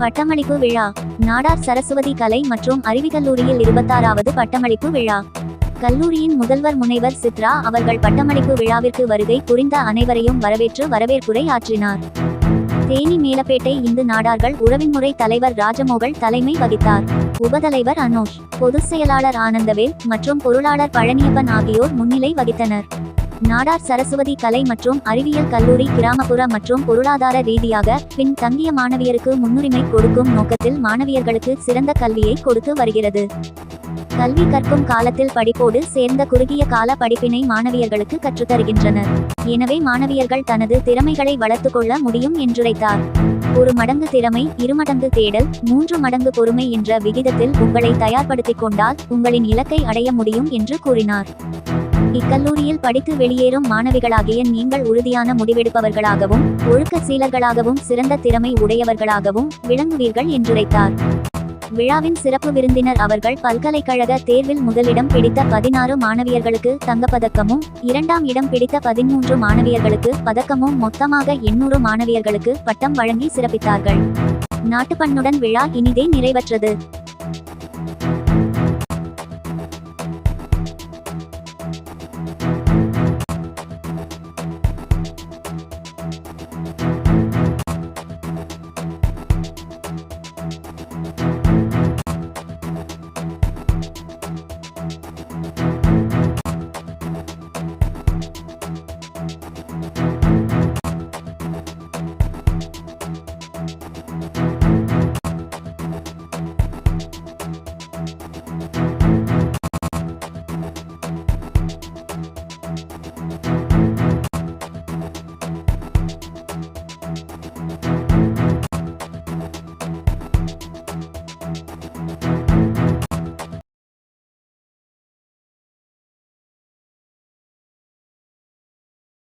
பட்டமளிப்பு விழா. நாடார் சரஸ்வதி கலை மற்றும் அறிவியல் கல்லூரியில் 26வது பட்டமளிப்பு விழா. கல்லூரியின் முதல்வர் முனைவர் சித்ரா அவர்கள் பட்டமளிப்பு விழாவிற்கு வருகை புரிந்த அனைவரையும் வரவேற்று வரவேற்புரை ஆற்றினார். தேனி மேலப்பேட்டை இந்து நாடார்கள் உறவின்முறை தலைவர் ராஜமோகல் தலைமை வகித்தார். உபதலைவர் அனோஷ், பொதுச் செயலாளர் ஆனந்தவேல் மற்றும் பொருளாளர் பழனியப்பன் ஆகியோர் முன்னிலை வகித்தனர். நாடார் சரஸ்வதி கலை மற்றும் அறிவியல் கல்லூரி கிராமப்புற மற்றும் பொருளாதார ரீதியாக பின் தங்கிய மாணவியருக்கு முன்னுரிமை கொடுக்கும் நோக்கத்தில் மாணவியர்களுக்கு சிறந்த கல்வியை கொடுத்து வருகிறது. கல்வி கற்கும் காலத்தில் படிப்போடு சேர்ந்த குறுகிய கால படிப்பினை மாணவியர்களுக்கு கற்றுத்தருகின்றனர். எனவே மாணவியர்கள் தனது திறமைகளை வளர்த்து கொள்ள முடியும் என்றுரைத்தார். 1 மடங்கு திறமை, 2 மடங்கு தேடல், 3 மடங்கு பொறுமை என்ற விகிதத்தில் உங்களை தயார்படுத்திக் கொண்டால் உங்களின் இலக்கை அடைய முடியும் என்று கூறினார். இக்கல்லூரியில் படித்து வெளியேறும் மாணவிகளாகிய நீங்கள் உறுதியான முடிவெடுப்பவர்களாகவும் ஒழுக்க சீலர்களாகவும் சிறந்த திறமை உடையவர்களாகவும் விளங்குவீர்கள் என்றுரைத்தார். விழாவின் சிறப்பு விருந்தினர் அவர்கள் பல்கலைக்கழக தேர்வில் முதலிடம் பிடித்த 16 மாணவியர்களுக்கு தங்கப்பதக்கமும் 2ஆம் இடம் பிடித்த 13 மாணவியர்களுக்கு பதக்கமும் மொத்தமாக 800 மாணவியர்களுக்கு பட்டம் வழங்கி சிறப்பித்தார்கள். நாட்டுப்பண்ணுடன் விழா இனிதே நிறைவற்றது.